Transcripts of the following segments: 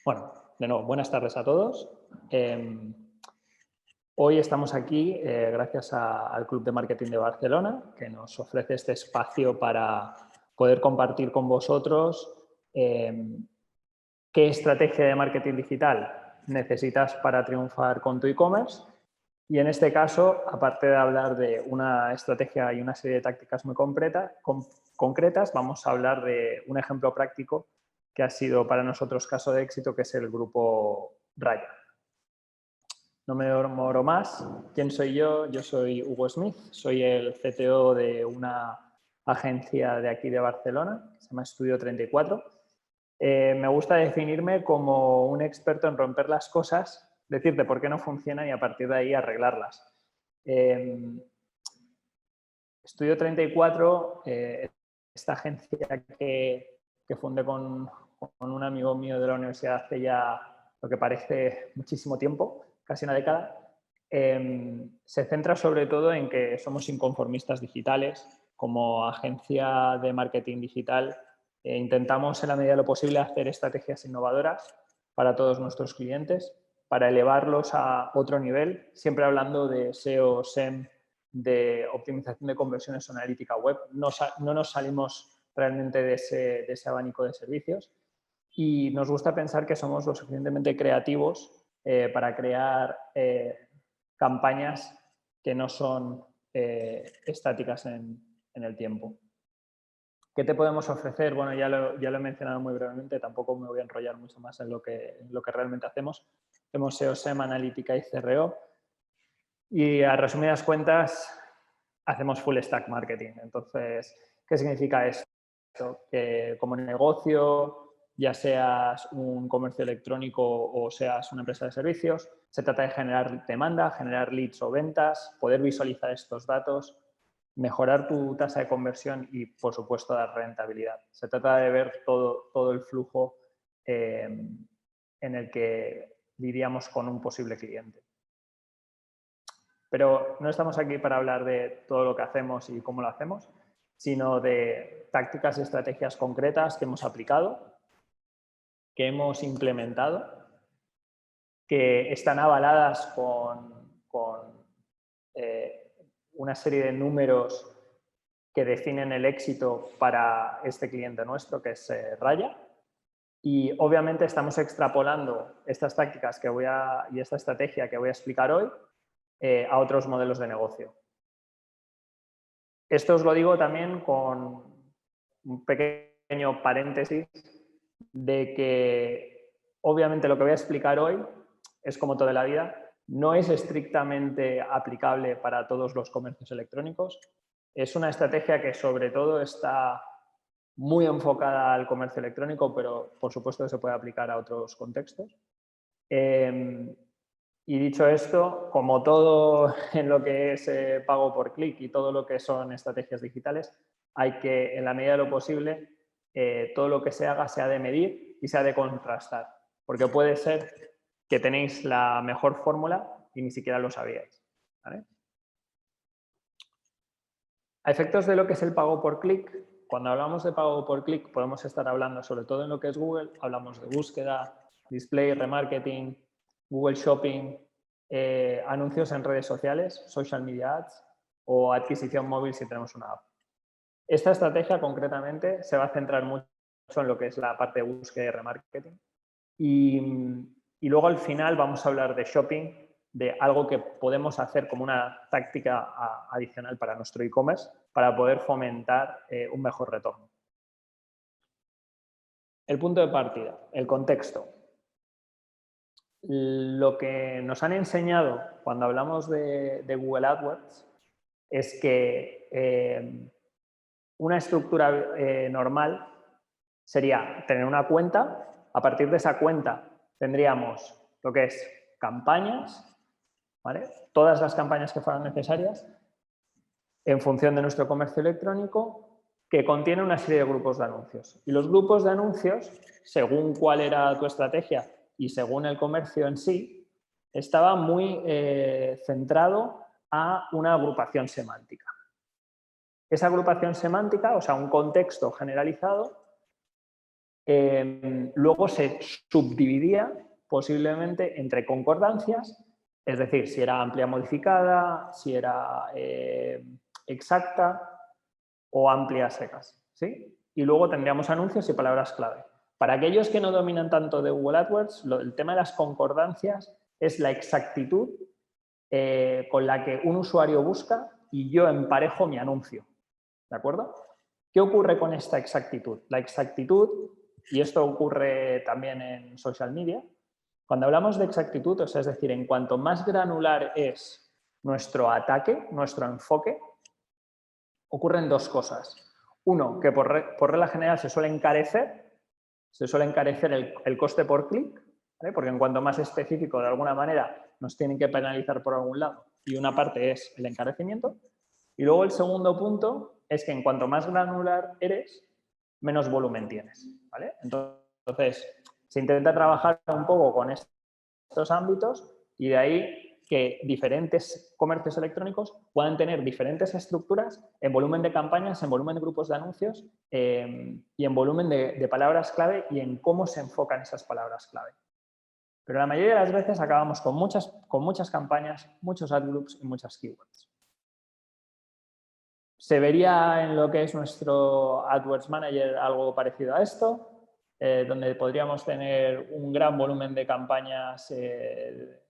Bueno, de nuevo, buenas tardes a todos. Hoy estamos aquí gracias al Club de Marketing de Barcelona, que nos ofrece este espacio para poder compartir con vosotros qué estrategia de marketing digital necesitas para triunfar con tu e-commerce. Y en este caso, aparte de hablar de una estrategia y una serie de tácticas muy concretas, vamos a hablar de un ejemplo práctico que ha sido para nosotros caso de éxito, que es el grupo Raya. No me demoro más. ¿Quién soy yo? Yo soy Hugo Smith, soy el CTO de una agencia de aquí de Barcelona, que se llama Estudio 34. Me gusta definirme como un experto en romper las cosas, decirte por qué no funcionan y a partir de ahí arreglarlas. Estudio 34, esta agencia que fundé con un amigo mío de la universidad hace ya lo que parece muchísimo tiempo, casi una década, se centra sobre todo en que somos inconformistas digitales. Como agencia de marketing digital intentamos en la medida de lo posible hacer estrategias innovadoras para todos nuestros clientes, para elevarlos a otro nivel, siempre hablando de SEO, SEM, de optimización de conversiones o analítica web. No nos salimos realmente de ese abanico de servicios y nos gusta pensar que somos lo suficientemente creativos para crear campañas que no son estáticas en el tiempo. ¿Qué te podemos ofrecer? Bueno, ya lo he mencionado muy brevemente, tampoco me voy a enrollar mucho más en lo que realmente hacemos. Hacemos SEO, SEM, analítica y CRO. Y a resumidas cuentas, hacemos full stack marketing. Entonces, ¿qué significa esto? Que como negocio, ya seas un comercio electrónico o seas una empresa de servicios, se trata de generar demanda, generar leads o ventas, poder visualizar estos datos, mejorar tu tasa de conversión y, por supuesto, dar rentabilidad. Se trata de ver todo el flujo en el que lidiamos con un posible cliente. Pero no estamos aquí para hablar de todo lo que hacemos y cómo lo hacemos, sino de tácticas y estrategias concretas que hemos aplicado, que hemos implementado, que están avaladas con una serie de números que definen el éxito para este cliente nuestro, que es Raya. Y obviamente estamos extrapolando estas tácticas y esta estrategia que voy a explicar hoy a otros modelos de negocio. Esto os lo digo también con un pequeño paréntesis de que obviamente lo que voy a explicar hoy es como toda la vida, no es estrictamente aplicable para todos los comercios electrónicos. Es una estrategia que sobre todo está muy enfocada al comercio electrónico, pero por supuesto se puede aplicar a otros contextos. Y dicho esto, como todo en lo que es pago por clic y todo lo que son estrategias digitales, hay que, en la medida de lo posible, todo lo que se haga sea de medir y sea de contrastar. Porque puede ser que tenéis la mejor fórmula y ni siquiera lo sabíais. ¿Vale? A efectos de lo que es el pago por clic, cuando hablamos de pago por clic podemos estar hablando sobre todo en lo que es Google, hablamos de búsqueda, display, remarketing, Google Shopping, anuncios en redes sociales, social media ads o adquisición móvil si tenemos una app. Esta estrategia concretamente se va a centrar mucho en lo que es la parte de búsqueda y remarketing y luego al final vamos a hablar de shopping, de algo que podemos hacer como una táctica adicional para nuestro e-commerce para poder fomentar un mejor retorno. El punto de partida, el contexto. Lo que nos han enseñado cuando hablamos de Google AdWords es que una estructura normal sería tener una cuenta. A partir de esa cuenta tendríamos lo que es campañas, ¿vale? Todas las campañas que fueran necesarias en función de nuestro comercio electrónico, que contiene una serie de grupos de anuncios. Y los grupos de anuncios, según cuál era tu estrategia y según el comercio en sí, estaba muy centrado a una agrupación semántica. Esa agrupación semántica, o sea, un contexto generalizado, luego se subdividía posiblemente entre concordancias, es decir, si era amplia modificada, si era exacta o amplia secas, ¿sí? Y luego tendríamos anuncios y palabras clave. Para aquellos que no dominan tanto de Google AdWords, el tema de las concordancias es la exactitud con la que un usuario busca y yo emparejo mi anuncio, ¿de acuerdo? ¿Qué ocurre con esta exactitud? La exactitud, y esto ocurre también en social media, cuando hablamos de exactitud, o sea, es decir, en cuanto más granular es nuestro ataque, nuestro enfoque, ocurren dos cosas. Uno, que por regla general se suele encarecer el coste por clic, ¿vale? Porque en cuanto más específico, de alguna manera, nos tienen que penalizar por algún lado y una parte es el encarecimiento. Y luego el segundo punto es que en cuanto más granular eres, menos volumen tienes, ¿vale? Entonces, se intenta trabajar un poco con estos ámbitos y de ahí que diferentes comercios electrónicos puedan tener diferentes estructuras en volumen de campañas, en volumen de grupos de anuncios y en volumen de palabras clave y en cómo se enfocan esas palabras clave. Pero la mayoría de las veces acabamos con muchas campañas, muchos ad groups y muchas keywords. Se vería en lo que es nuestro AdWords Manager algo parecido a esto, donde podríamos tener un gran volumen de campañas de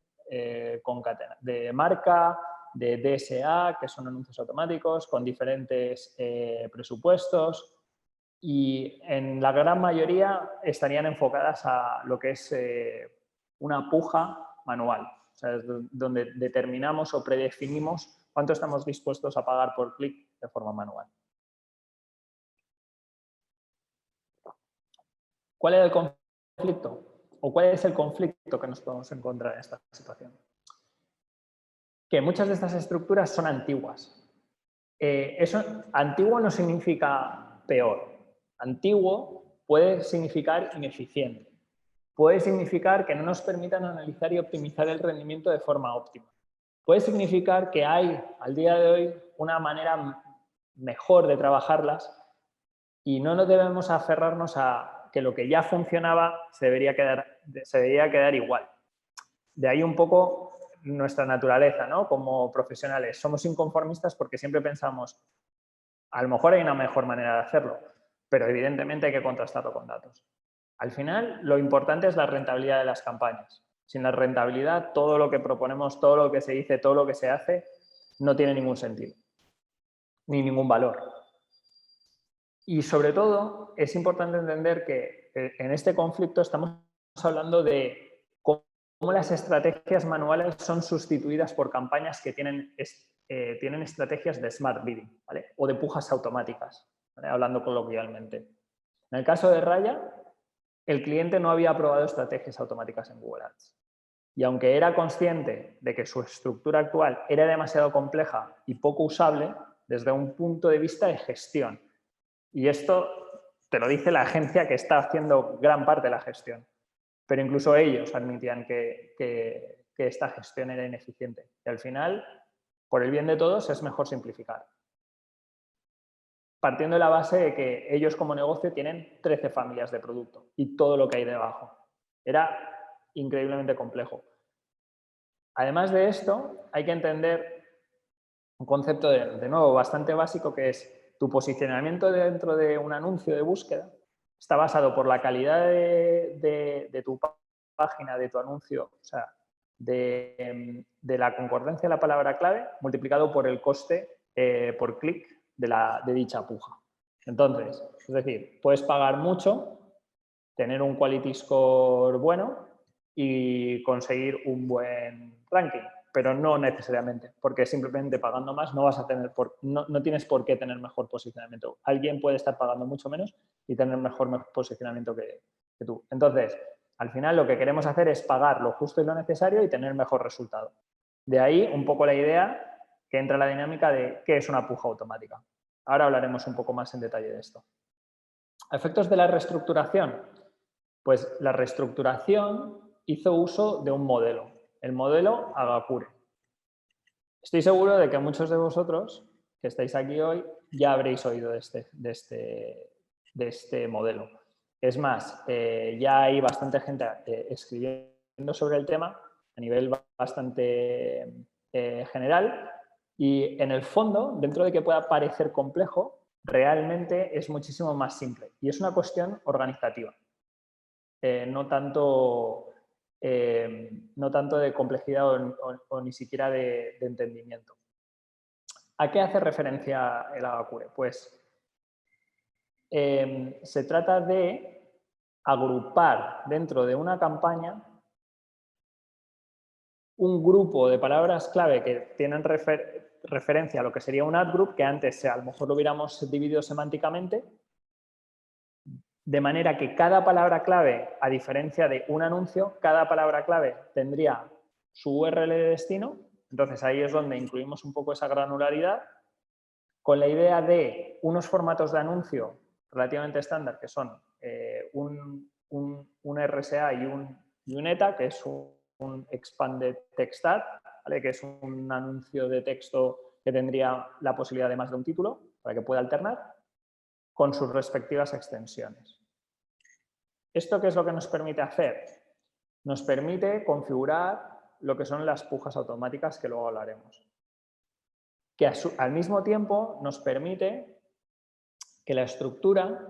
marca, de DSA, que son anuncios automáticos, con diferentes presupuestos y en la gran mayoría estarían enfocadas a lo que es una puja manual, o sea, es donde determinamos o predefinimos cuánto estamos dispuestos a pagar por clic de forma manual. ¿Cuál es el conflicto? ¿O cuál es el conflicto que nos podemos encontrar en esta situación? Que muchas de estas estructuras son antiguas. Antiguo no significa peor. Antiguo puede significar ineficiente. Puede significar que no nos permitan analizar y optimizar el rendimiento de forma óptima. Puede significar que hay, al día de hoy, una manera mejor de trabajarlas y no nos debemos aferrarnos a que lo que ya funcionaba se debería quedar igual. De ahí un poco nuestra naturaleza, ¿no? Como profesionales. Somos inconformistas porque siempre pensamos, a lo mejor hay una mejor manera de hacerlo, pero evidentemente hay que contrastarlo con datos. Al final, lo importante es la rentabilidad de las campañas. Sin la rentabilidad, todo lo que proponemos, todo lo que se dice, todo lo que se hace, no tiene ningún sentido, ni ningún valor. Y sobre todo, es importante entender que en este conflicto estamos hablando de cómo las estrategias manuales son sustituidas por campañas que tienen estrategias de smart bidding, ¿vale? O de pujas automáticas, ¿vale? Hablando coloquialmente. En el caso de Raya, el cliente no había probado estrategias automáticas en Google Ads. Y aunque era consciente de que su estructura actual era demasiado compleja y poco usable desde un punto de vista de gestión, y esto te lo dice la agencia que está haciendo gran parte de la gestión, pero incluso ellos admitían que esta gestión era ineficiente. Y al final, por el bien de todos, es mejor simplificar. Partiendo de la base de que ellos como negocio tienen 13 familias de producto y todo lo que hay debajo. Era increíblemente complejo. Además de esto, hay que entender un concepto de nuevo bastante básico, que es tu posicionamiento dentro de un anuncio de búsqueda está basado por la calidad de tu página, de tu anuncio, o sea, de la concordancia de la palabra clave multiplicado por el coste por clic de dicha puja. Entonces, es decir, puedes pagar mucho, tener un quality score bueno y conseguir un buen ranking, pero no necesariamente, porque simplemente pagando más no vas a tener no tienes por qué tener mejor posicionamiento. Alguien puede estar pagando mucho menos y tener mejor posicionamiento que tú. Entonces, al final lo que queremos hacer es pagar lo justo y lo necesario y tener mejor resultado. De ahí un poco la idea que entra la dinámica de qué es una puja automática. Ahora hablaremos un poco más en detalle de esto. A efectos de la reestructuración, pues la reestructuración hizo uso de un modelo, el modelo Agakure. Estoy seguro de que muchos de vosotros que estáis aquí hoy ya habréis oído de este modelo. Es más, ya hay bastante gente escribiendo sobre el tema a nivel bastante general y en el fondo, dentro de que pueda parecer complejo, realmente es muchísimo más simple y es una cuestión organizativa, no tanto de complejidad o ni siquiera de entendimiento. ¿A qué hace referencia el Agakure? Pues se trata de agrupar dentro de una campaña un grupo de palabras clave que tienen referencia a lo que sería un ad group, que antes a lo mejor lo hubiéramos dividido semánticamente, de manera que cada palabra clave, a diferencia de un anuncio, cada palabra clave tendría su URL de destino. Entonces ahí es donde incluimos un poco esa granularidad, con la idea de unos formatos de anuncio relativamente estándar, que son un RSA y un ETA, que es un Expanded Text Ad, ¿vale? Que es un anuncio de texto que tendría la posibilidad de más de un título para que pueda alternar, con sus respectivas extensiones. ¿Esto qué es lo que nos permite hacer? Nos permite configurar lo que son las pujas automáticas, que luego hablaremos. Que al mismo tiempo nos permite que la estructura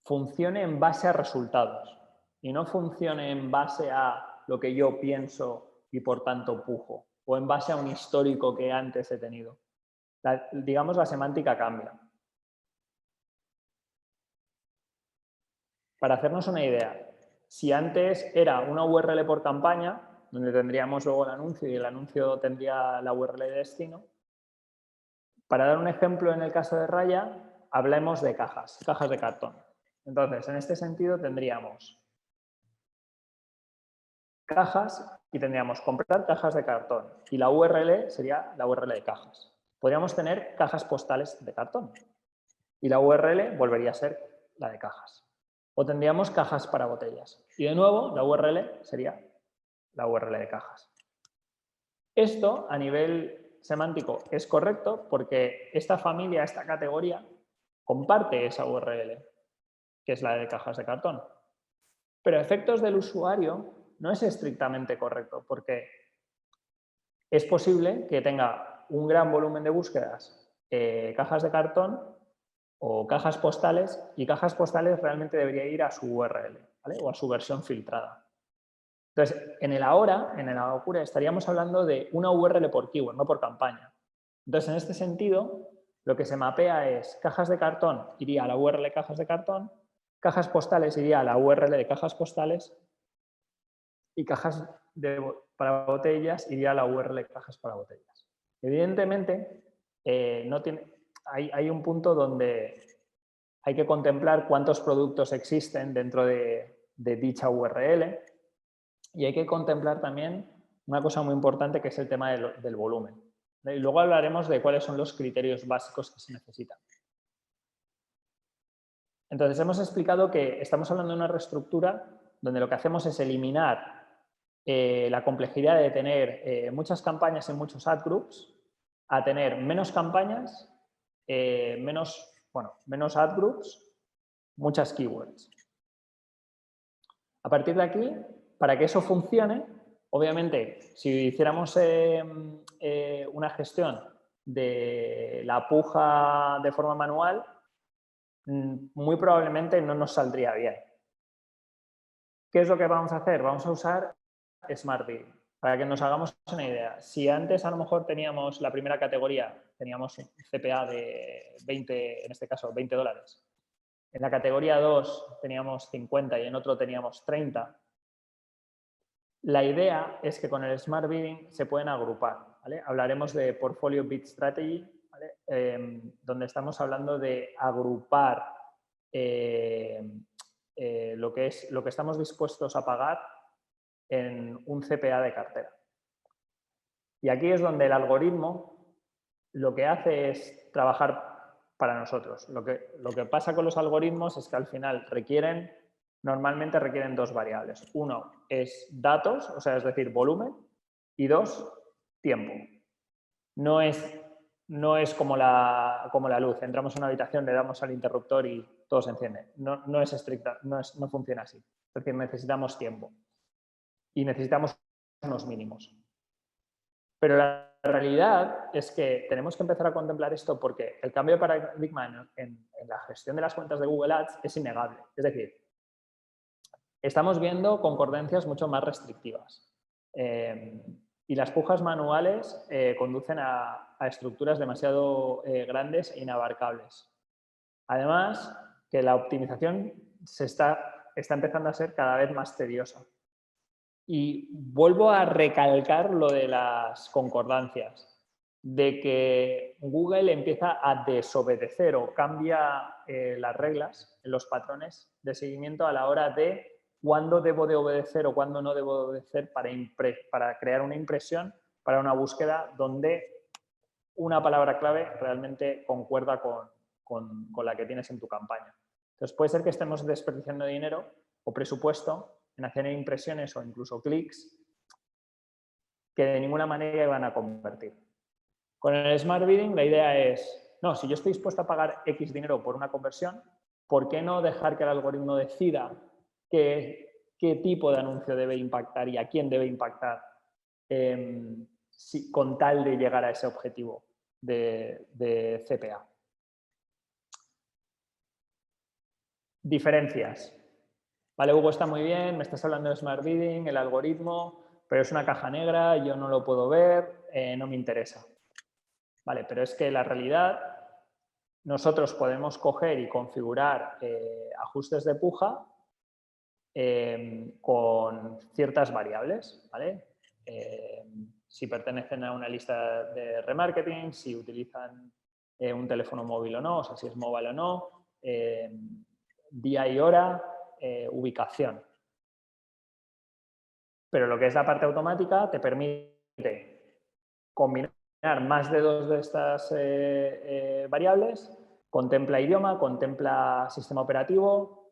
funcione en base a resultados y no funcione en base a lo que yo pienso y por tanto pujo, o en base a un histórico que antes he tenido. Digamos, la semántica cambia. Para hacernos una idea, si antes era una URL por campaña, donde tendríamos luego el anuncio y el anuncio tendría la URL de destino, para dar un ejemplo en el caso de Raya, hablemos de cajas de cartón. Entonces, en este sentido tendríamos cajas y tendríamos comprar cajas de cartón y la URL sería la URL de cajas. Podríamos tener cajas postales de cartón y la URL volvería a ser la de cajas. O tendríamos cajas para botellas y de nuevo la URL sería la URL de cajas. Esto a nivel semántico es correcto porque esta familia, esta categoría, comparte esa URL, que es la de cajas de cartón. Pero a efectos del usuario no es estrictamente correcto porque es posible que tenga un gran volumen de búsquedas cajas de cartón o cajas postales, y cajas postales realmente debería ir a su URL, ¿vale? O a su versión filtrada. Entonces, en el Agakure, estaríamos hablando de una URL por keyword, no por campaña. Entonces, en este sentido, lo que se mapea es cajas de cartón iría a la URL de cajas de cartón, cajas postales iría a la URL de cajas postales y cajas para botellas iría a la URL de cajas para botellas. Evidentemente, hay un punto donde hay que contemplar cuántos productos existen dentro de dicha URL y hay que contemplar también una cosa muy importante, que es el tema del volumen. Y luego hablaremos de cuáles son los criterios básicos que se necesitan. Entonces, hemos explicado que estamos hablando de una reestructura donde lo que hacemos es eliminar la complejidad de tener muchas campañas en muchos ad groups, a tener menos campañas, menos ad groups, muchas keywords. A partir de aquí, para que eso funcione, obviamente, si hiciéramos una gestión de la puja de forma manual, muy probablemente no nos saldría bien. ¿Qué es lo que vamos a hacer? Vamos a usar Smart Bidding. Para que nos hagamos una idea, si antes a lo mejor teníamos la primera categoría, teníamos un CPA de 20, en este caso $20. En la categoría 2 teníamos 50 y en otro teníamos 30. La idea es que con el Smart Bidding se pueden agrupar, ¿vale? Hablaremos de Portfolio Bid Strategy, ¿vale? Donde estamos hablando de agrupar lo que estamos dispuestos a pagar en un CPA de cartera. Y aquí es donde el algoritmo lo que hace es trabajar para nosotros. Lo que pasa con los algoritmos es que al final normalmente requieren dos variables. Uno es datos, o sea, es decir, volumen, y dos, tiempo. No es no es como la luz. Entramos en una habitación, le damos al interruptor y todo se enciende. No es estricta, no funciona así. Es decir, necesitamos tiempo y necesitamos unos mínimos. Pero la realidad es que tenemos que empezar a contemplar esto porque el cambio de paradigma en la gestión de las cuentas de Google Ads es innegable. Es decir, estamos viendo concordancias mucho más restrictivas. Y las pujas manuales conducen a estructuras demasiado grandes e inabarcables. Además, que la optimización está empezando a ser cada vez más tediosa. Y vuelvo a recalcar lo de las concordancias, de que Google empieza a desobedecer o cambia las reglas en los patrones de seguimiento a la hora de cuándo debo de obedecer o cuándo no debo de obedecer para crear una impresión para una búsqueda donde una palabra clave realmente concuerda con la que tienes en tu campaña. Entonces puede ser que estemos desperdiciando dinero o presupuesto en hacer impresiones o incluso clics que de ninguna manera van a convertir. Con el Smart Bidding la idea es, no, si yo estoy dispuesto a pagar X dinero por una conversión, ¿por qué no dejar que el algoritmo decida qué tipo de anuncio debe impactar y a quién debe impactar con tal de llegar a ese objetivo de CPA? Diferencias. Vale, Hugo, está muy bien, me estás hablando de Smart Bidding, el algoritmo, pero es una caja negra, yo no lo puedo ver, no me interesa. Vale, pero es que la realidad, nosotros podemos coger y configurar ajustes de puja con ciertas variables, ¿vale? Si pertenecen a una lista de remarketing, si utilizan un teléfono móvil o no, o sea, si es móvil o no, día y hora, ubicación. Pero lo que es la parte automática te permite combinar más de 2 de estas variables, contempla idioma, contempla sistema operativo,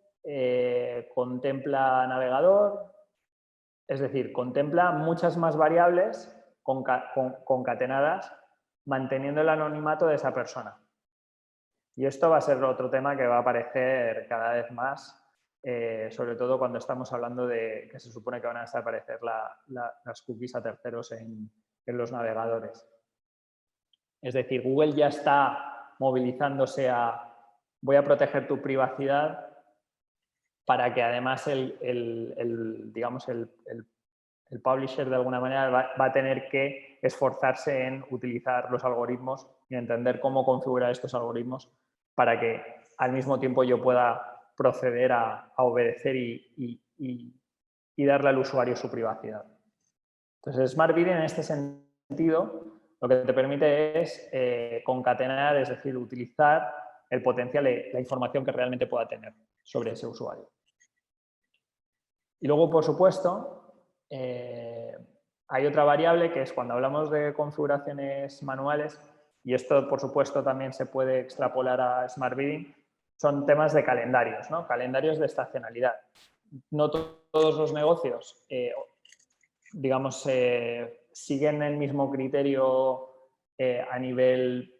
contempla navegador, es decir, contempla muchas más variables concatenadas manteniendo el anonimato de esa persona. Y esto va a ser otro tema que va a aparecer cada vez más, sobre todo cuando estamos hablando de que se supone que van a desaparecer las cookies a terceros en los navegadores. Es decir, Google ya está movilizándose a voy a proteger tu privacidad para que además digamos el publisher de alguna manera va a tener que esforzarse en utilizar los algoritmos y entender cómo configurar estos algoritmos para que al mismo tiempo yo pueda proceder a obedecer y darle al usuario su privacidad. Entonces, Smart Bidding en este sentido lo que te permite es concatenar, es decir, utilizar el potencial de la información que realmente pueda tener sobre ese usuario. Y luego, por supuesto, hay otra variable que es cuando hablamos de configuraciones manuales, y esto, por supuesto, también se puede extrapolar a Smart Bidding, son temas de calendarios, ¿no? Calendarios de estacionalidad. No todos los negocios, digamos, siguen el mismo criterio a nivel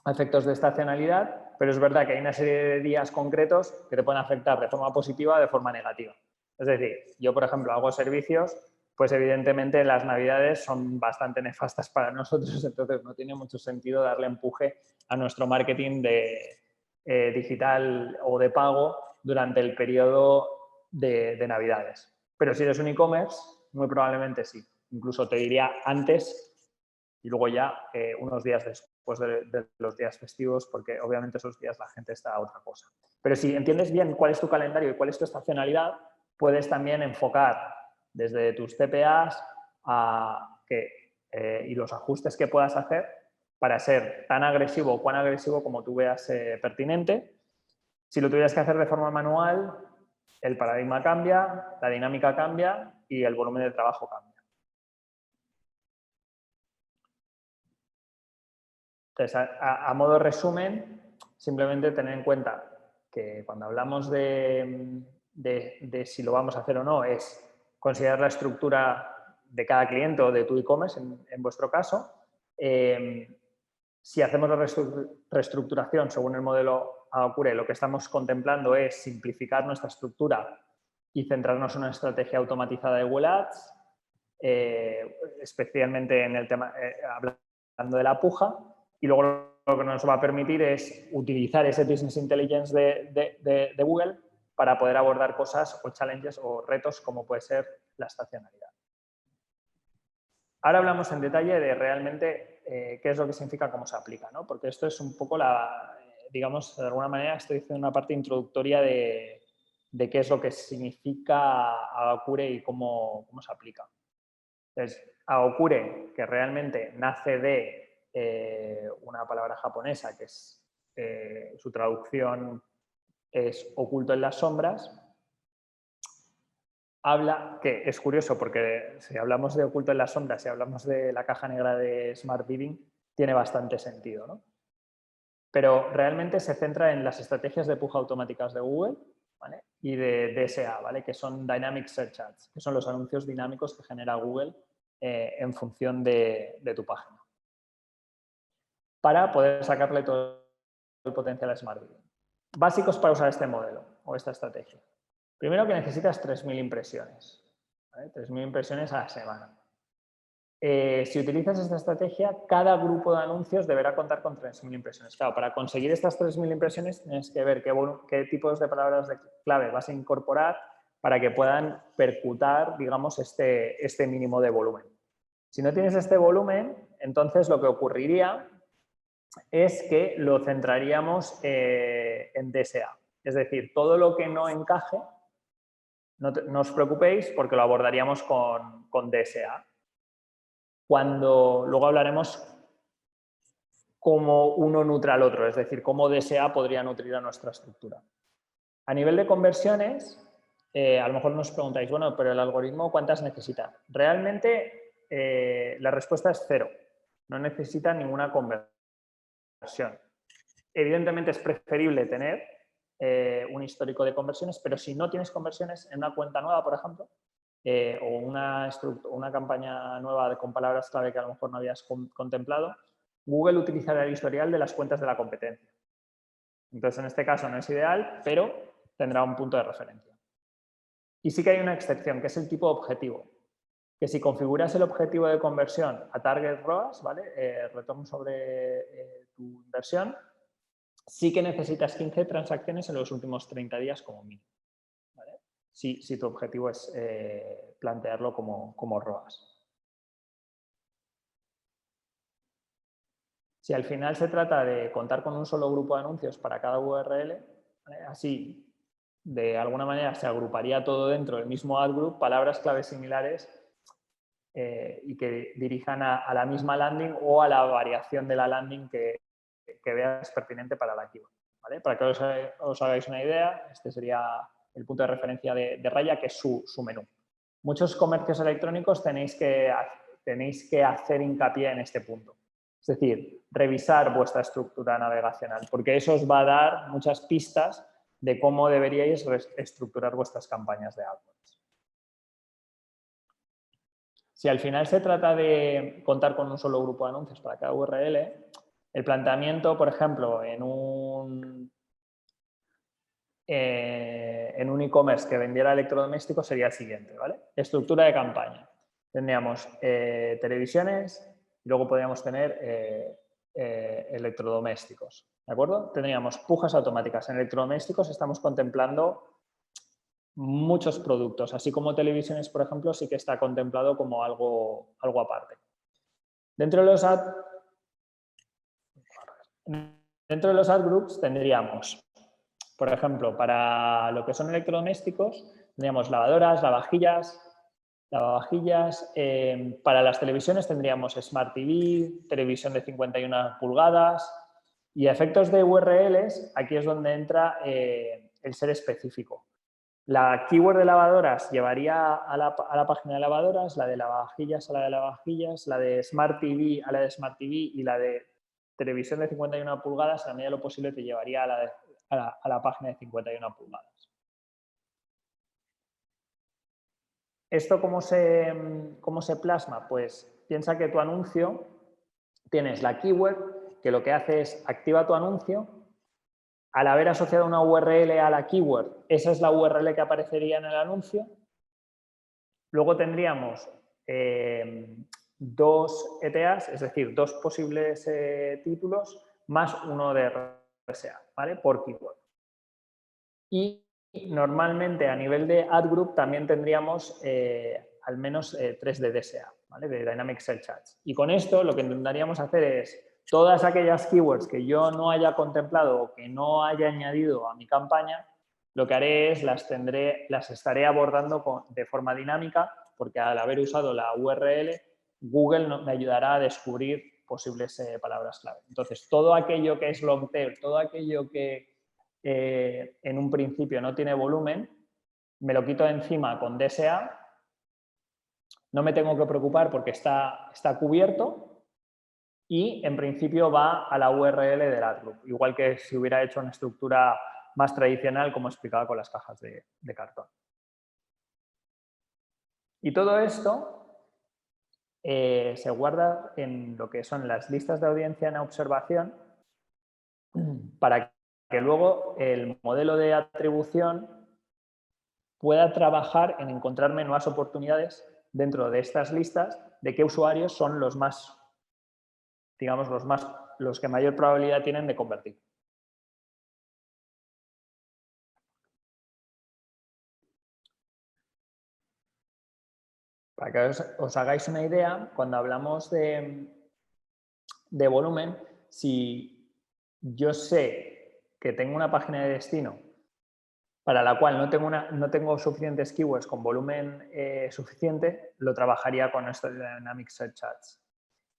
a efectos de estacionalidad, pero es verdad que hay una serie de días concretos que te pueden afectar de forma positiva o de forma negativa. Es decir, yo, por ejemplo, hago servicios, pues evidentemente las navidades son bastante nefastas para nosotros, entonces no tiene mucho sentido darle empuje a nuestro marketing digital o de pago durante el periodo de navidades. Pero si eres un e-commerce, muy probablemente sí. Incluso te diría antes y luego ya unos días después de los días festivos, porque obviamente esos días la gente está a otra cosa. Pero si entiendes bien cuál es tu calendario y cuál es tu estacionalidad, puedes también enfocar desde tus CPAs y los ajustes que puedas hacer para ser tan agresivo o cuán agresivo como tú veas pertinente. Si lo tuvieras que hacer de forma manual, el paradigma cambia, la dinámica cambia y el volumen de trabajo cambia. Entonces, a modo resumen, simplemente tener en cuenta que cuando hablamos de si lo vamos a hacer o no, es considerar la estructura de cada cliente o de tu e-commerce, en vuestro caso, Si hacemos la reestructuración según el modelo Agocure, lo que estamos contemplando es simplificar nuestra estructura y centrarnos en una estrategia automatizada de Google Ads, especialmente en el tema, hablando de la puja, y luego lo que nos va a permitir es utilizar ese Business Intelligence de Google para poder abordar cosas o challenges o retos como puede ser la estacionalidad. Ahora hablamos en detalle de realmente qué es lo que significa, cómo se aplica, ¿no? Porque esto es un poco digamos, de alguna manera estoy haciendo una parte introductoria de qué es lo que significa Agocure y cómo se aplica. Entonces, Agocure, que realmente nace de una palabra japonesa, que es su traducción es oculto en las sombras, habla, que es curioso porque si hablamos de oculto en las sombras, si hablamos de la caja negra de Smart Bidding, tiene bastante sentido, ¿no? Pero realmente se centra en las estrategias de puja automáticas de Google, ¿vale? Y de DSA, ¿vale? Que son Dynamic Search Ads, que son los anuncios dinámicos que genera Google en función de tu página, para poder sacarle todo el potencial a Smart Bidding. Básicos para usar este modelo o esta estrategia. Primero que necesitas 3.000 impresiones, ¿vale? 3.000 impresiones a la semana. Si utilizas esta estrategia, cada grupo de anuncios deberá contar con 3.000 impresiones. Claro, para conseguir estas 3.000 impresiones tienes que ver qué tipos de palabras de clave vas a incorporar para que puedan percutar, digamos, este mínimo de volumen. Si no tienes este volumen, entonces lo que ocurriría es que lo centraríamos en DSA. Es decir, todo lo que no encaje, no os preocupéis porque lo abordaríamos con DSA. Cuando luego hablaremos cómo uno nutre al otro, es decir, cómo DSA podría nutrir a nuestra estructura. A nivel de conversiones, a lo mejor nos preguntáis, bueno, pero el algoritmo, ¿cuántas necesita? Realmente la respuesta es 0. No necesita ninguna conversión. Evidentemente es preferible tener un histórico de conversiones, pero si no tienes conversiones en una cuenta nueva, por ejemplo, o una campaña nueva con palabras clave que a lo mejor no habías contemplado, Google utilizará el historial de las cuentas de la competencia. Entonces, en este caso no es ideal, pero tendrá un punto de referencia. Y sí que hay una excepción, que es el tipo objetivo, que si configuras el objetivo de conversión a target ROAS, ¿vale? Retorno sobre tu inversión, sí que necesitas 15 transacciones en los últimos 30 días como mínimo. ¿Vale? Si tu objetivo es plantearlo como ROAS. Si al final se trata de contar con un solo grupo de anuncios para cada URL, ¿vale? Así de alguna manera se agruparía todo dentro del mismo ad group, palabras clave similares y que dirijan a la misma landing o a la variación de la landing que veas pertinente para la keyword. ¿Vale? Para que os hagáis una idea, este sería el punto de referencia de Raya, que es su menú. Muchos comercios electrónicos tenéis que hacer hincapié en este punto. Es decir, revisar vuestra estructura navegacional, porque eso os va a dar muchas pistas de cómo deberíais estructurar vuestras campañas de AdWords. Si al final se trata de contar con un solo grupo de anuncios para cada URL, el planteamiento, por ejemplo, en un e-commerce que vendiera electrodomésticos sería el siguiente, ¿vale? Estructura de campaña. Tendríamos televisiones y luego podríamos tener electrodomésticos, ¿de acuerdo? Tendríamos pujas automáticas. En electrodomésticos estamos contemplando muchos productos, así como televisiones, por ejemplo, sí que está contemplado como algo aparte. Dentro de los ad groups tendríamos, por ejemplo, para lo que son electrodomésticos, tendríamos lavadoras, lavavajillas. Para las televisiones tendríamos Smart TV, televisión de 51 pulgadas y a efectos de URLs, aquí es donde entra el ser específico. La keyword de lavadoras llevaría a la página de lavadoras, la de lavavajillas a la de lavavajillas, la de Smart TV a la de Smart TV y la de televisión de 51 pulgadas, a la medida de lo posible te llevaría a la página de 51 pulgadas. ¿Esto cómo se plasma? Pues piensa que tu anuncio tienes la keyword que lo que hace es activa tu anuncio. Al haber asociado una URL a la keyword, esa es la URL que aparecería en el anuncio. Luego tendríamos dos ETAs, es decir, dos posibles títulos, más uno de RSA, ¿vale? Por keyword. Y normalmente a nivel de ad group también tendríamos al menos 3 de DSA, ¿vale? De Dynamic Search Ads. Y con esto lo que intentaríamos hacer es todas aquellas keywords que yo no haya contemplado o que no haya añadido a mi campaña, lo que haré es las estaré abordando de forma dinámica, porque al haber usado la URL, Google me ayudará a descubrir posibles palabras clave. Entonces, todo aquello que es long tail, todo aquello que en un principio no tiene volumen, me lo quito de encima con DSA, no me tengo que preocupar porque está cubierto y en principio va a la URL del ad group, igual que si hubiera hecho una estructura más tradicional como explicaba con las cajas de cartón. Y todo esto se guarda en lo que son las listas de audiencia en observación para que luego el modelo de atribución pueda trabajar en encontrarme nuevas oportunidades dentro de estas listas de qué usuarios son los más, digamos, los que mayor probabilidad tienen de convertir. Para que os hagáis una idea, cuando hablamos de volumen, si yo sé que tengo una página de destino para la cual no tengo suficientes keywords con volumen suficiente, lo trabajaría con esto de Dynamic Search Ads.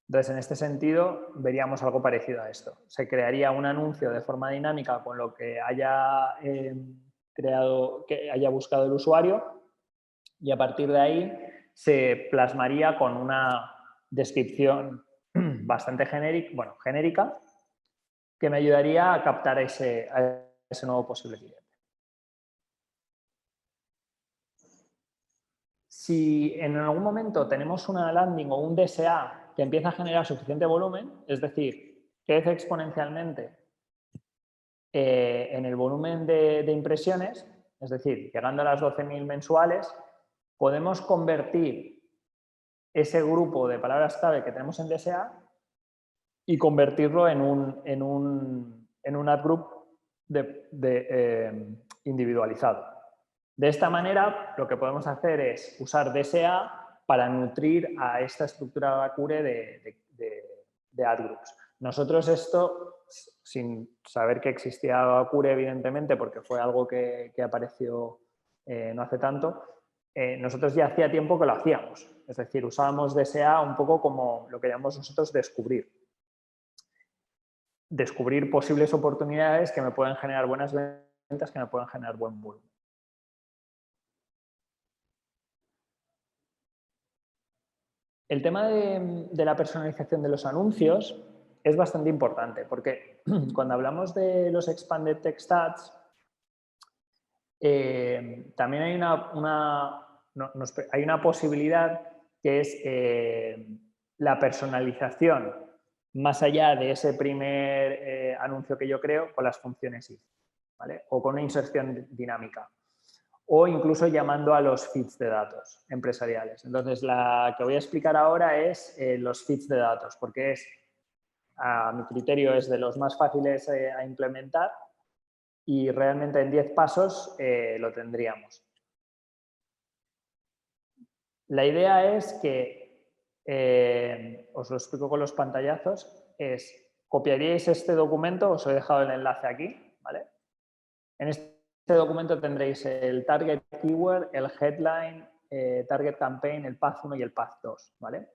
Entonces, en este sentido, veríamos algo parecido a esto. Se crearía un anuncio de forma dinámica con lo que haya que haya buscado el usuario y a partir de ahí se plasmaría con una descripción bastante genérica que me ayudaría a captar a ese nuevo posible cliente. Si en algún momento tenemos una landing o un DSA que empieza a generar suficiente volumen, es decir, crece exponencialmente en el volumen de impresiones, es decir, llegando a las 12.000 mensuales, podemos convertir ese grupo de palabras clave que tenemos en DSA y convertirlo en un ad group individualizado. De esta manera, lo que podemos hacer es usar DSA para nutrir a esta estructura Bakure de ad groups. Nosotros esto, sin saber que existía Bakure, evidentemente, porque fue algo que apareció no hace tanto, nosotros ya hacía tiempo que lo hacíamos. Es decir, usábamos DSA un poco como lo que llamamos nosotros descubrir. Descubrir posibles oportunidades que me pueden generar buenas ventas, que me pueden generar buen volumen. El tema de la personalización de los anuncios es bastante importante porque cuando hablamos de los Expanded Text Ads, también hay una posibilidad que es la personalización más allá de ese primer anuncio que yo creo con las funciones if, ¿vale? O con una inserción dinámica. O incluso llamando a los feeds de datos empresariales. Entonces, la que voy a explicar ahora es los feeds de datos, porque a mi criterio, es de los más fáciles a implementar y realmente en 10 pasos lo tendríamos. La idea es que, os lo explico con los pantallazos, copiaríais este documento, os he dejado el enlace aquí, ¿vale? En este documento tendréis el target keyword, el headline, target campaign, el path 1 y el path 2, ¿vale?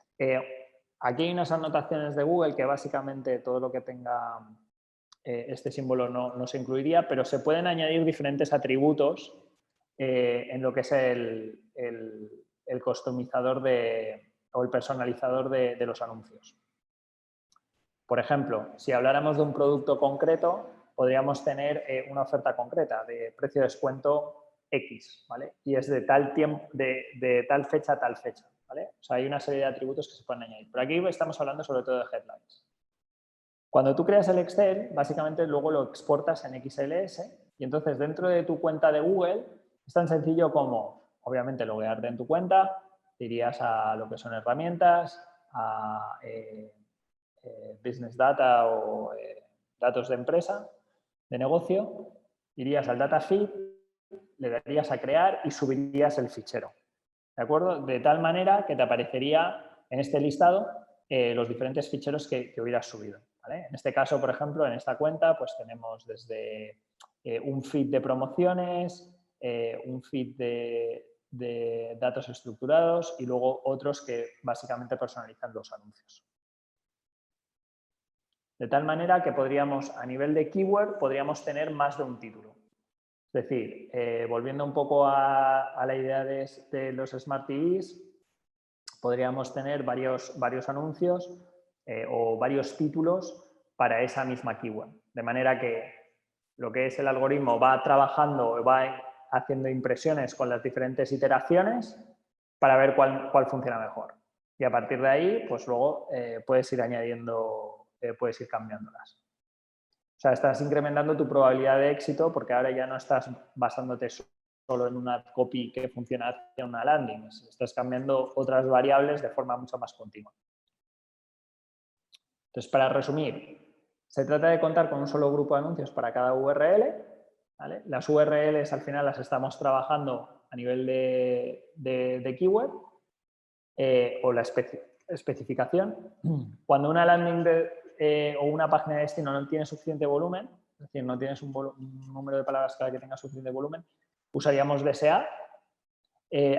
Aquí hay unas anotaciones de Google que básicamente todo lo que tenga este símbolo no se incluiría, pero se pueden añadir diferentes atributos en lo que es el customizador o el personalizador de los anuncios. Por ejemplo, si habláramos de un producto concreto, podríamos tener una oferta concreta de precio de descuento X, ¿vale? Y es de tal tiempo, de tal fecha a tal fecha, ¿vale? O sea, hay una serie de atributos que se pueden añadir. Pero aquí estamos hablando sobre todo de headlines. Cuando tú creas el Excel, básicamente luego lo exportas en XLS y entonces dentro de tu cuenta de Google es tan sencillo como, obviamente, loguearte en tu cuenta, te irías a lo que son herramientas, a Business Data o datos de empresa, de negocio, irías al Data Feed, le darías a crear y subirías el fichero. ¿De acuerdo? De tal manera que te aparecería en este listado los diferentes ficheros que hubieras subido. ¿Vale? En este caso, por ejemplo, en esta cuenta, pues tenemos desde un feed de promociones, un feed de datos estructurados y luego otros que básicamente personalizan los anuncios. De tal manera que podríamos, a nivel de keyword, podríamos tener más de un título. Es decir, volviendo un poco a la idea de los Smart TVs, podríamos tener varios anuncios o varios títulos para esa misma keyword. De manera que lo que es el algoritmo va trabajando, va haciendo impresiones con las diferentes iteraciones para ver cuál funciona mejor. Y a partir de ahí, pues luego puedes ir añadiendo, puedes ir cambiándolas. O sea, estás incrementando tu probabilidad de éxito porque ahora ya no estás basándote solo en una copy que funciona hacia una landing. Estás cambiando otras variables de forma mucho más continua. Entonces, para resumir, se trata de contar con un solo grupo de anuncios para cada URL. ¿Vale? Las URLs al final las estamos trabajando a nivel de keyword o la especificación. Cuando una landing o una página de destino no tiene suficiente volumen, es decir, no tienes un número de palabras clave que tenga suficiente volumen, usaríamos DSA.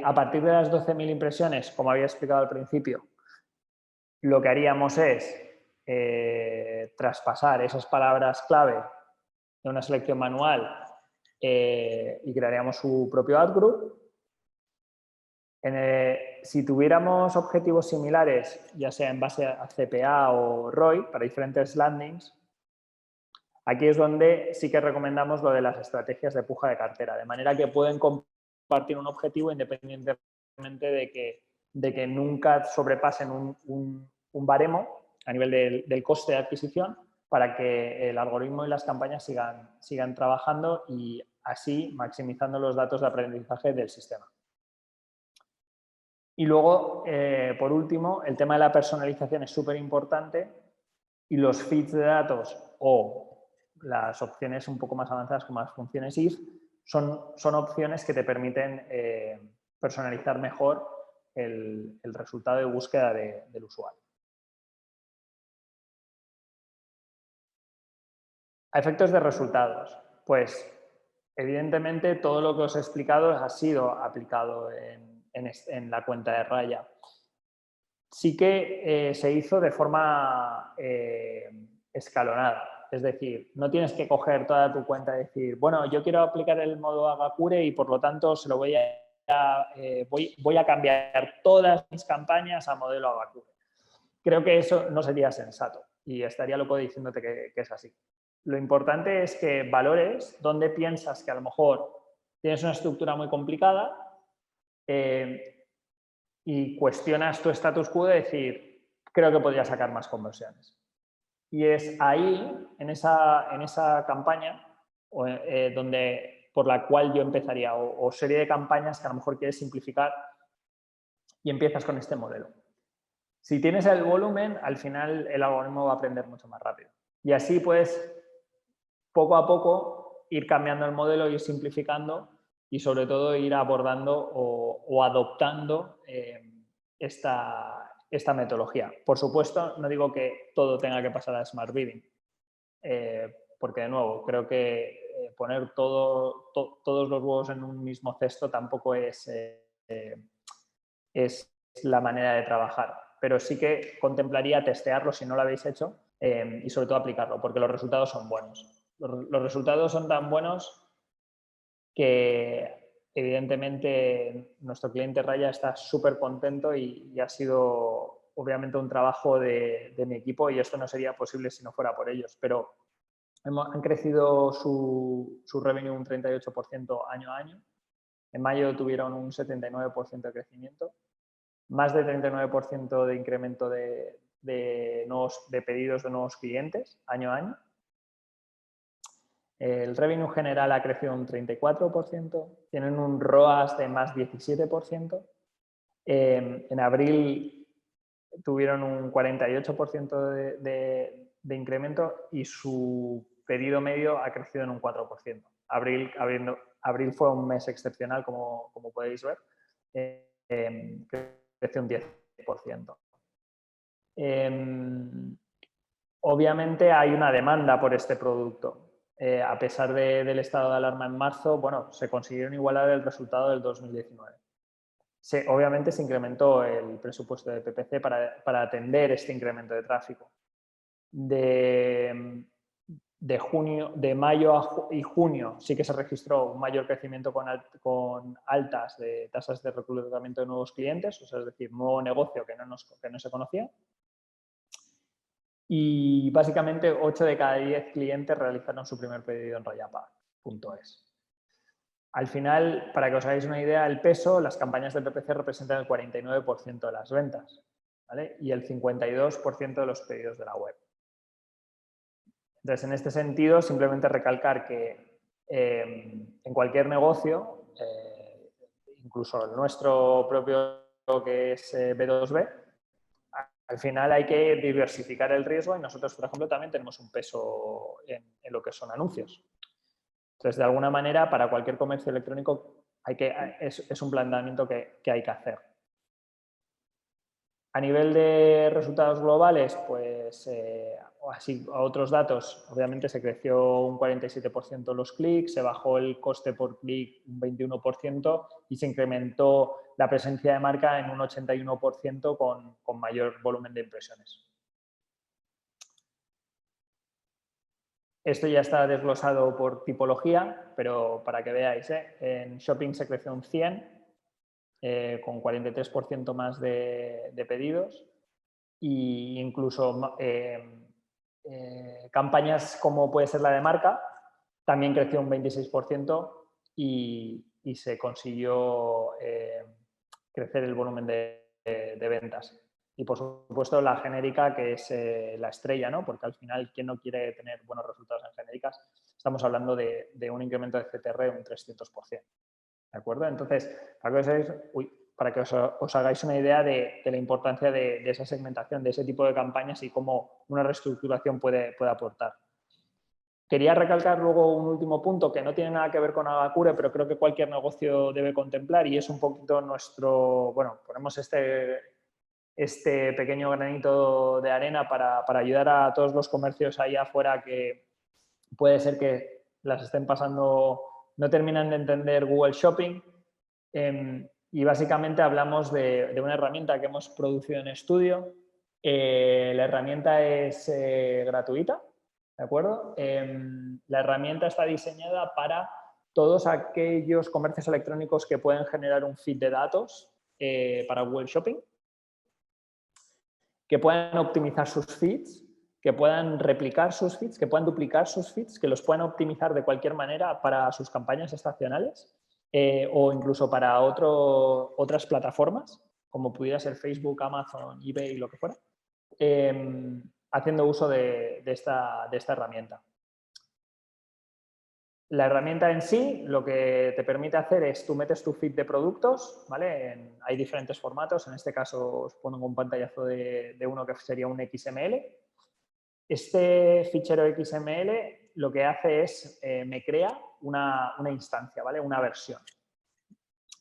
A partir de las 12.000 impresiones, como había explicado al principio, lo que haríamos es traspasar esas palabras clave de una selección manual y crearíamos su propio ad group. Si tuviéramos objetivos similares, ya sea en base a CPA o ROI, para diferentes landings, aquí es donde sí que recomendamos lo de las estrategias de puja de cartera, de manera que pueden compartir un objetivo independientemente de que nunca sobrepasen un baremo a nivel del coste de adquisición para que el algoritmo y las campañas sigan trabajando y así maximizando los datos de aprendizaje del sistema. Y luego, por último, el tema de la personalización es súper importante y los feeds de datos o las opciones un poco más avanzadas como las funciones if son opciones que te permiten personalizar mejor el resultado de búsqueda del usuario. A efectos de resultados, pues evidentemente todo lo que os he explicado ha sido aplicado en la cuenta de Raya. Sí que se hizo de forma escalonada. Es decir, no tienes que coger toda tu cuenta y decir, bueno, yo quiero aplicar el modo Agakure y por lo tanto se lo voy a cambiar todas mis campañas a modelo Agakure. Creo que eso no sería sensato y estaría loco diciéndote que es así. Lo importante es que valores dónde piensas que a lo mejor tienes una estructura muy complicada y cuestionas tu status quo de decir, creo que podría sacar más conversiones. Y es ahí, en esa campaña, por la cual yo empezaría, o serie de campañas que a lo mejor quieres simplificar y empiezas con este modelo. Si tienes el volumen, al final el algoritmo va a aprender mucho más rápido. Y así puedes, poco a poco, ir cambiando el modelo, ir simplificando y sobre todo ir abordando o adoptando esta metodología. Por supuesto, no digo que todo tenga que pasar a Smart Bidding, porque de nuevo, creo que poner todos los huevos en un mismo cesto tampoco es la manera de trabajar, pero sí que contemplaría testearlo si no lo habéis hecho y sobre todo aplicarlo, porque los resultados son buenos. Los resultados son tan buenos que evidentemente nuestro cliente Raya está súper contento y ha sido obviamente un trabajo de mi equipo y esto no sería posible si no fuera por ellos, pero han crecido su revenue un 38% año a año. En mayo tuvieron un 79% de crecimiento, más de 39% de incremento de de pedidos de nuevos clientes año a año. El revenue general ha crecido un 34%, tienen un ROAS de más 17%. En abril tuvieron un 48% de incremento y su pedido medio ha crecido en un 4%. Abril fue un mes excepcional, como podéis ver, creció un 10%. Obviamente hay una demanda por este producto. A pesar del estado de alarma en marzo, bueno, se consiguieron igualar el resultado del 2019. Obviamente se incrementó el presupuesto de PPC para atender este incremento de tráfico. De mayo y junio sí que se registró un mayor crecimiento con altas de tasas de reclutamiento de nuevos clientes, o sea, es decir, nuevo negocio que no se conocía. Y básicamente 8 de cada 10 clientes realizaron su primer pedido en Royapack.es. Al final, para que os hagáis una idea, el peso, las campañas de PPC representan el 49% de las ventas, ¿vale? Y el 52% de los pedidos de la web. Entonces, en este sentido, simplemente recalcar que en cualquier negocio, incluso el nuestro propio que es B2B, al final hay que diversificar el riesgo y nosotros, por ejemplo, también tenemos un peso en lo que son anuncios. Entonces, de alguna manera, para cualquier comercio electrónico es un planteamiento que hay que hacer. A nivel de resultados globales, pues así a otros datos, obviamente se creció un 47% los clics, se bajó el coste por clic un 21% y se incrementó la presencia de marca en un 81% con mayor volumen de impresiones. Esto ya está desglosado por tipología, pero para que veáis, en shopping se creció un 100%, con 43% más de pedidos, e incluso campañas como puede ser la de marca también creció un 26% y se consiguió crecer el volumen de ventas. Y por supuesto la genérica, que es la estrella, ¿no? Porque al final, ¿quién no quiere tener buenos resultados en genéricas? Estamos hablando de un incremento de CTR de un 300%. ¿De acuerdo? Entonces, para que os hagáis una idea de la importancia de esa segmentación, de ese tipo de campañas y cómo una reestructuración puede aportar. Quería recalcar luego un último punto que no tiene nada que ver con Agacure, pero creo que cualquier negocio debe contemplar y es un poquito nuestro, bueno, ponemos este pequeño granito de arena para ayudar a todos los comercios ahí afuera que puede ser que las estén pasando, no terminan de entender Google Shopping. Y básicamente hablamos de una herramienta que hemos producido en estudio. La herramienta es gratuita, ¿de acuerdo? La herramienta está diseñada para todos aquellos comercios electrónicos que pueden generar un feed de datos para Google Shopping, que puedan optimizar sus feeds, que puedan replicar sus feeds, que puedan duplicar sus feeds, que los puedan optimizar de cualquier manera para sus campañas estacionales o incluso para otras plataformas, como pudiera ser Facebook, Amazon, eBay, lo que fuera, haciendo uso de esta herramienta. La herramienta en sí lo que te permite hacer es, tú metes tu feed de productos, ¿vale? Hay diferentes formatos, en este caso os pongo un pantallazo de uno que sería un XML. Este fichero XML lo que hace es, me crea una instancia, ¿vale? Una versión,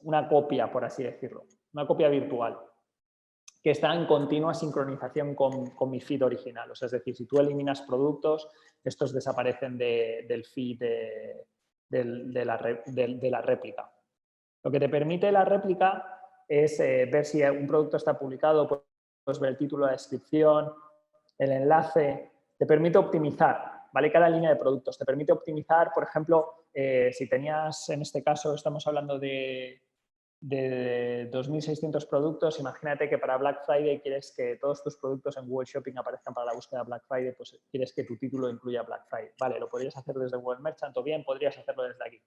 una copia, por así decirlo, una copia virtual, que está en continua sincronización con mi feed original. O sea, es decir, si tú eliminas productos, estos desaparecen del feed de la réplica. Lo que te permite la réplica es ver si un producto está publicado, puedes ver el título, la descripción, el enlace. Te permite optimizar, ¿vale? Cada línea de productos. Te permite optimizar, por ejemplo, si tenías, en este caso, estamos hablando de 2.600 productos, imagínate que para Black Friday quieres que todos tus productos en Google Shopping aparezcan para la búsqueda Black Friday, pues quieres que tu título incluya Black Friday. Vale, lo podrías hacer desde Google Merchant o bien podrías hacerlo desde aquí.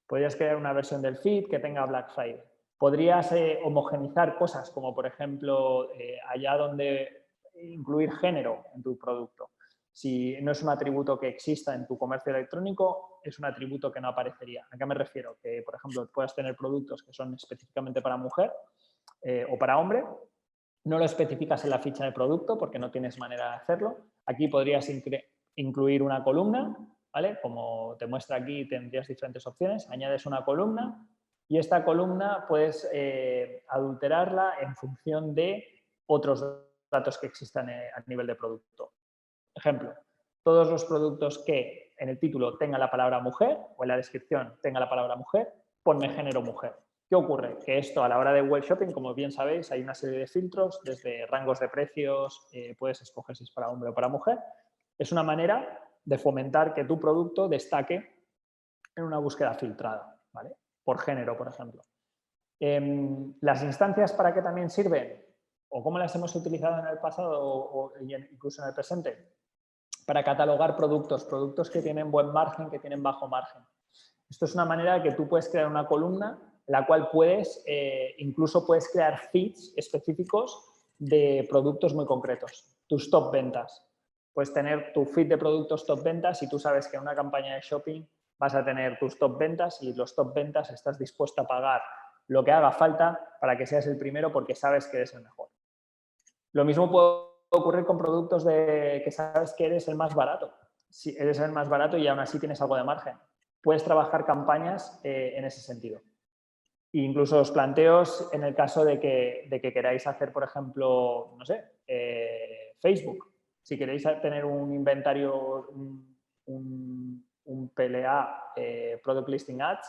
Podrías crear una versión del feed que tenga Black Friday. Podrías homogenizar cosas como, por ejemplo, allá donde incluir género en tu producto. Si no es un atributo que exista en tu comercio electrónico, es un atributo que no aparecería. ¿A qué me refiero? Que, por ejemplo, puedas tener productos que son específicamente para mujer o para hombre, no lo especificas en la ficha de producto porque no tienes manera de hacerlo. Aquí podrías incluir una columna, ¿vale? Como te muestra aquí, tendrías diferentes opciones. Añades una columna y esta columna puedes adulterarla en función de otros datos que existan a nivel de producto. Ejemplo, todos los productos que en el título tenga la palabra mujer o en la descripción tenga la palabra mujer, ponme género mujer. ¿Qué ocurre? Que esto a la hora de web shopping, como bien sabéis, hay una serie de filtros, desde rangos de precios, puedes escoger si es para hombre o para mujer. Es una manera de fomentar que tu producto destaque en una búsqueda filtrada, ¿vale? Por género, por ejemplo. ¿Las instancias para qué también sirven? ¿O cómo las hemos utilizado en el pasado o incluso en el presente? Para catalogar productos que tienen buen margen, que tienen bajo margen. Esto es una manera que tú puedes crear una columna en la cual incluso puedes crear feeds específicos de productos muy concretos, tus top ventas. Puedes tener tu feed de productos top ventas y tú sabes que en una campaña de shopping vas a tener tus top ventas y los top ventas estás dispuesto a pagar lo que haga falta para que seas el primero porque sabes que eres el mejor. Lo mismo puede ocurrir con productos que sabes que eres el más barato. Si eres el más barato y aún así tienes algo de margen, puedes trabajar campañas en ese sentido. E incluso os planteos en el caso de que queráis hacer, por ejemplo, no sé, Facebook. Si queréis tener un inventario, un PLA, Product Listing Ads,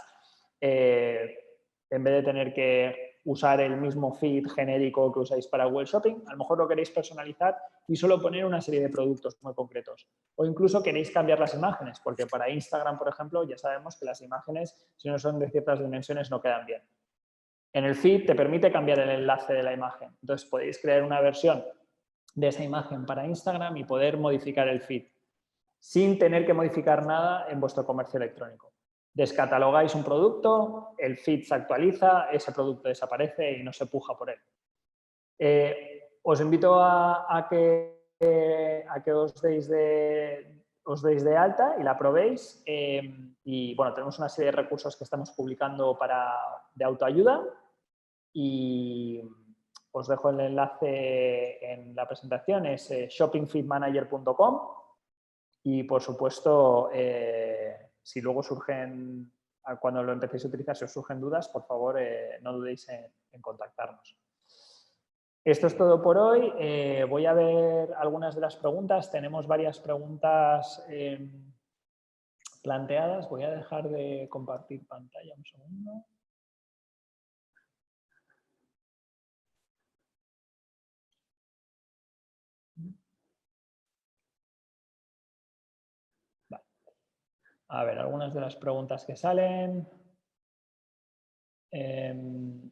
en vez de tener que usar el mismo feed genérico que usáis para web shopping, a lo mejor lo queréis personalizar y solo poner una serie de productos muy concretos. O incluso queréis cambiar las imágenes, porque para Instagram, por ejemplo, ya sabemos que las imágenes, si no son de ciertas dimensiones, no quedan bien. En el feed te permite cambiar el enlace de la imagen. Entonces podéis crear una versión de esa imagen para Instagram y poder modificar el feed sin tener que modificar nada en vuestro comercio electrónico. Descatalogáis un producto, el feed se actualiza, ese producto desaparece y no se puja por él. Os invito a que os deis de alta y la probéis. Y bueno, tenemos una serie de recursos que estamos publicando de autoayuda y os dejo el enlace en la presentación, es shoppingfeedmanager.com. Y, por supuesto, si luego surgen, cuando lo empecéis a utilizar, si os surgen dudas, por favor, no dudéis en contactarnos. Esto es todo por hoy. Voy a ver algunas de las preguntas. Tenemos varias preguntas planteadas. Voy a dejar de compartir pantalla un segundo. A ver, algunas de las preguntas que salen. El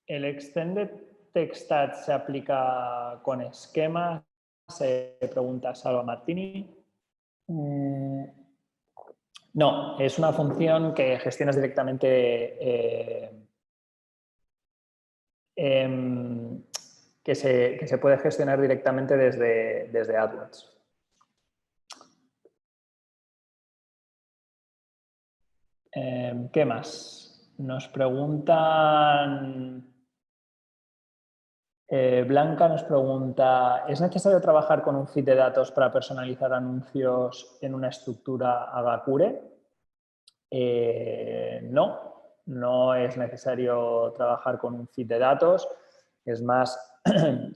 Extended Text Add se aplica con esquemas, se pregunta Salva Martini. No, es una función que gestionas directamente, que se puede gestionar directamente desde AdWords. ¿Qué más? Nos preguntan... Blanca nos pregunta, ¿es necesario trabajar con un feed de datos para personalizar anuncios en una estructura Agacure? No es necesario trabajar con un feed de datos. Es más,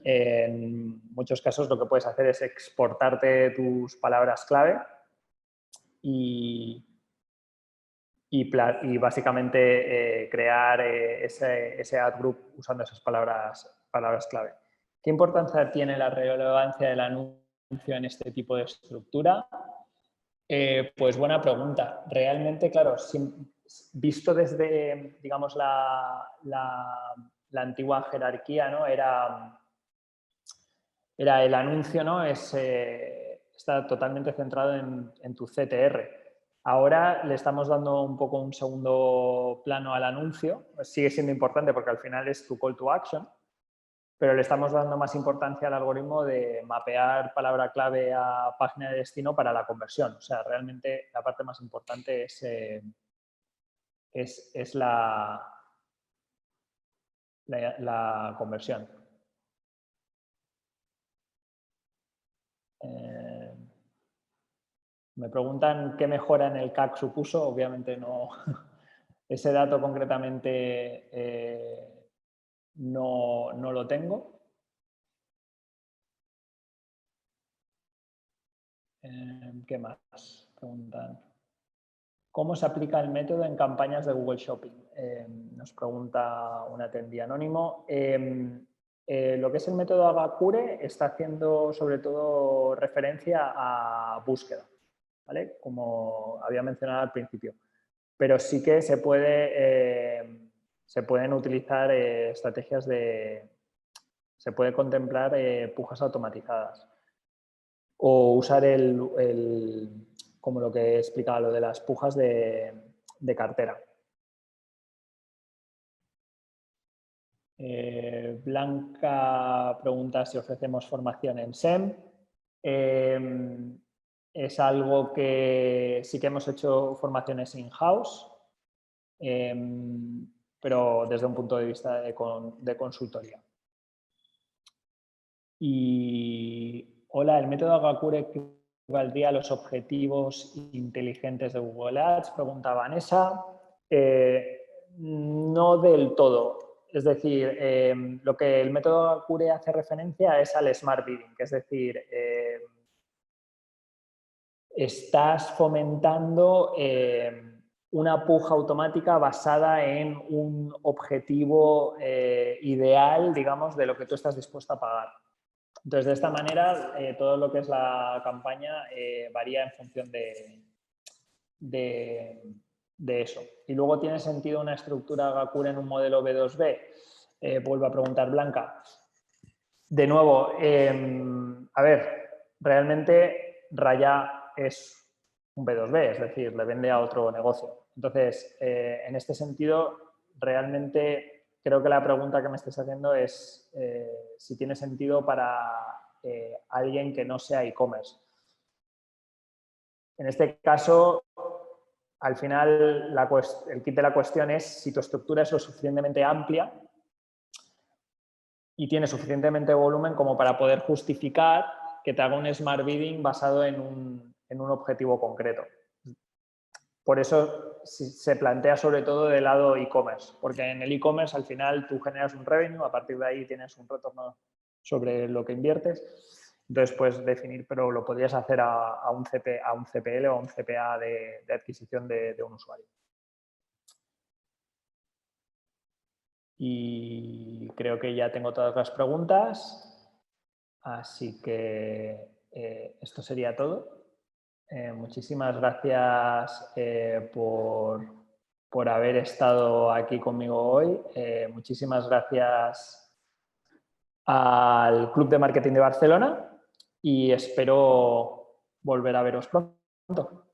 en muchos casos lo que puedes hacer es exportarte tus palabras clave y básicamente crear ese ad group usando esas palabras clave. ¿Qué importancia tiene la relevancia del anuncio en este tipo de estructura? Pues buena pregunta. Realmente, claro, visto desde, digamos, la antigua jerarquía, ¿no? Era el anuncio, ¿no? Está totalmente centrado en tu CTR. Ahora le estamos dando un poco un segundo plano al anuncio. Sigue siendo importante porque al final es tu call to action, pero le estamos dando más importancia al algoritmo de mapear palabra clave a página de destino para la conversión. O sea, realmente la parte más importante es la conversión. Me preguntan qué mejora en el CAC supuso. Obviamente no, ese dato concretamente no lo tengo. ¿Qué más? Preguntan. ¿Cómo se aplica el método en campañas de Google Shopping? Nos pregunta un atendí anónimo. Lo que es el método Agacure está haciendo sobre todo referencia a búsqueda, ¿vale? Como había mencionado al principio. Pero sí que se pueden utilizar estrategias se puede contemplar pujas automatizadas o usar como lo que explicaba, lo de las pujas de cartera. Blanca pregunta si ofrecemos formación en SEM. Es algo que sí que hemos hecho formaciones in-house, pero desde un punto de vista de consultoría. Y hola, el método Agacure equivaldría a los objetivos inteligentes de Google Ads, pregunta Vanessa. No del todo. Es decir, lo que el método Agacure hace referencia es al Smart Bidding, que es decir, estás fomentando una puja automática basada en un objetivo ideal, digamos, de lo que tú estás dispuesto a pagar. Entonces, de esta manera, todo lo que es la campaña varía en función de eso. Y luego, ¿tiene sentido una estructura Agacure en un modelo B2B? Vuelvo a preguntar Blanca. De nuevo, a ver, realmente Raya es un B2B, es decir, le vende a otro negocio. Entonces, en este sentido, realmente creo que la pregunta que me estés haciendo es si tiene sentido para alguien que no sea e-commerce. En este caso, al final, el kit de la cuestión es si tu estructura es lo suficientemente amplia y tiene suficientemente volumen como para poder justificar que te haga un Smart Bidding basado en un objetivo concreto. Por eso se plantea sobre todo del lado e-commerce, porque en el e-commerce al final tú generas un revenue, a partir de ahí tienes un retorno sobre lo que inviertes. Entonces puedes definir, pero lo podrías hacer a un CPL o a un CPA de adquisición de un usuario. Y creo que ya tengo todas las preguntas, así que esto sería todo. Muchísimas gracias por haber estado aquí conmigo hoy. Muchísimas gracias al Club de Marketing de Barcelona y espero volver a veros pronto.